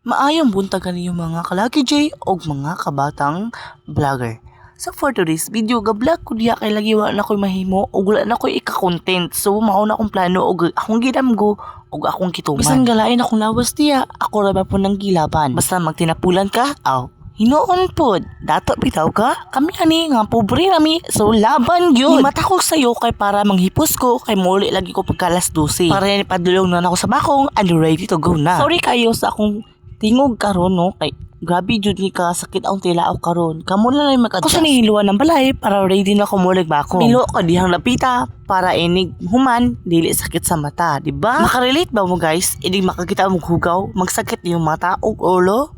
Maayong buntagan ninyo mga kalaki J o mga kabatang vlogger. So for today's video, ga-vlog ko diya kay lagi wala na ko'y mahimo o wala na ko'y ika-content. So mauna akong plano o akong gidamgo o akong kituman. Bisan galain akong lawas diya, ako raba po ng gilaban. Basta magtinapulan ka, hinoon pod, dato bitaw ka, kami ani nga pobre nami, so laban yun. Mata ko sa'yo kay para manghipos ko, kay muli lagi ko pagkalas 12. Para yan ipadulong na ako sa bakong, and ready to go na. Sorry kayo sa akong tingog karon no, kay grabe jud ni ka sakit ang tilao karon. Kamo na lang mag-adjust. Ako sa nihiluan ng balay para ready na ko mulig bako. Milo ko dihang lapita para inig human dili sakit sa mata, di ba? Makarelate ba mo guys? Inig makakita mo hugaw, magsakit yung mata o ulo?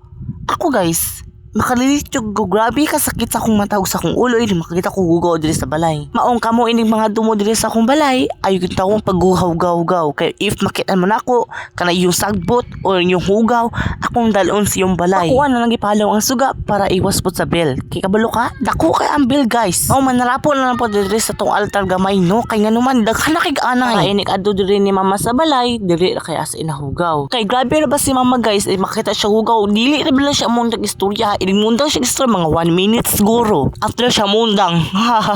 Ako guys, makalilito ko grabe ka sakit sa akong mata ug sa akong ulo ini makakita ko gugaw diri sa balay. Maong kamo ining mga dumo diri sa akong balay ayo gyud tawong pagguhaw-gaw-gaw kay if makita man ako kana yung sagbot o yung hugaw akong dalon sa yung balay. Ako na lang gipalaw ang suga para iwas pod sa bell. Kay kabalo ka dako kay ang bell guys. Mao man narapo na lang pod diri sa tong altar gamay no kay nganuman daghan na kay ana ay inig adto diri ni mama sa balay diri kay as inahugaw. Kay grabe ra ba si mama guys makita siya hugaw dili ra bala siya mong istorya. Mundang siya gusto mga 1 minute siguro. After siya mundang.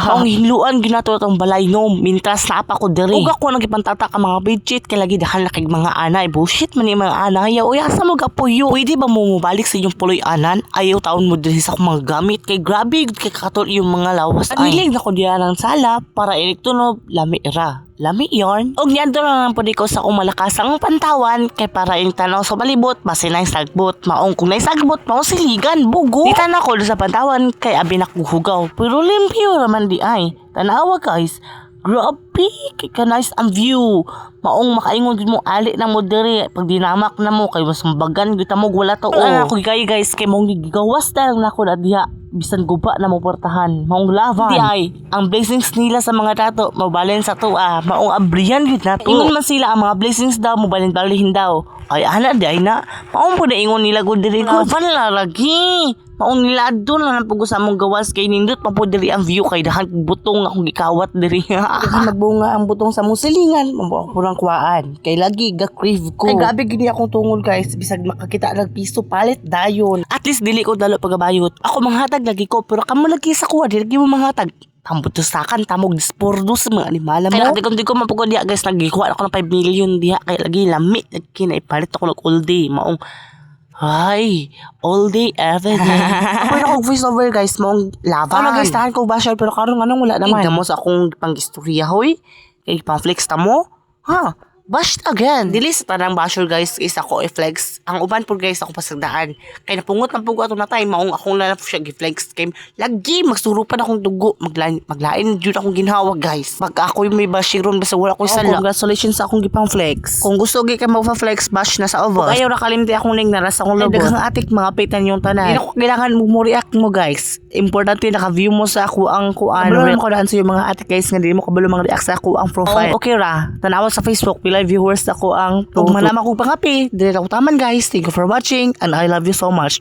Ang hiluan ginato itong balay no. Mintas na pa ko diri. Huwag ako nagipantata ka mga budget. Kaya lagi dahil na kay mga anay. Bullshit man yung mga anay. Uy, asa mo gapuyo? Pwede ba mo mubalik sa inyong puloy anan? Ayaw taon mo diri sa mga gamit. Kay grabe kay katol yung mga lawas. Anilig na ko diya ng sala para iniktunob lami ira. Lami yon. Og niadto na lang po di ko sa akong malakasang pantawan kay para yung tanaw sa balibot base na yung sagbot. Maong kung na yung sagbot mao siligan bugo. Di tanaw ko sa pantawan kay abi nakuhugaw. Pero limpyo raman di ay. Tanawa guys. Grabe kay ka-nice ang view. Maong makaingon gid mo ali na mo diri pag dinamak na mo kay mas mabagan gyud mo wala to. Ako kay guys kay mong gigawas ta lang nako na diha bisan guba na mo portahan maong lavan. Di ay ang blessings nila sa mga tato mabalin sa to maong abriyan gid nato. Ingon man sila ang mga blessings daw mabalin balihin daw. Ay ana di ay na maong po na ingon nila gud diri ko. Wala lagi. Maong nilado na lang pag sa mong gawas kay nindot pa po diri ang view kay dahan butong akong gikawat diri. Magbunga ang butong sa musilingan mapurang kuwaan kay lagi ga-crave ko. Kay grabe gini akong tungod guys bisag makakita lang piso palit dayon. At least dili ko dalo pagabayot. Ako manghatag lagi ko pero kamo lagi sa kuha dili mo manghatag. Tambutusakan tamog dispordo sa mga animala mo. Kaya di ko mapugod diha guys nagikuha ako ng 5 million diha kay lagi lami kinaipalit ako ng all day maong ay, all day, every day. Ako na kong voice over guys, mong laban. Ako nag-istahan ko basher, pero karon anong wala naman. Tignan mo sa akong pang-istorya, hoy. Kaya pang-flex ta mo. Bashed again. Dili sa tanang basher guys, isa ko i-flex. Ang uban po guys, ako pasagdaan. Kaya napungot ng pugo ato na tayo, maong akong lalap siya i-flex. Kaya lagi, magsurupan akong dugo. Maglain, yun akong ginhawa guys. Pag ako yung may bashing ron, basta wala ko sala. Congratulations sa akong gipang flex. Kung gusto kayo mag-flex, bash na sa over. Kung ayaw nakalimti akong link na rasa akong logo. Daghang atik mga pitan yung tanan. Hindi ko kailangan mo react mo guys. Importante naka-view mo sa ako ang kuan. Kabalo mo ko daan sa yung mga atik guys nga di mo kabalo mga react sa ako ang profile. Okay ra, tanawa sa Facebook, pila viewers ako ang kung malaman kong pangapi. Dili ako taman guys. Thank you for watching and I love you so much.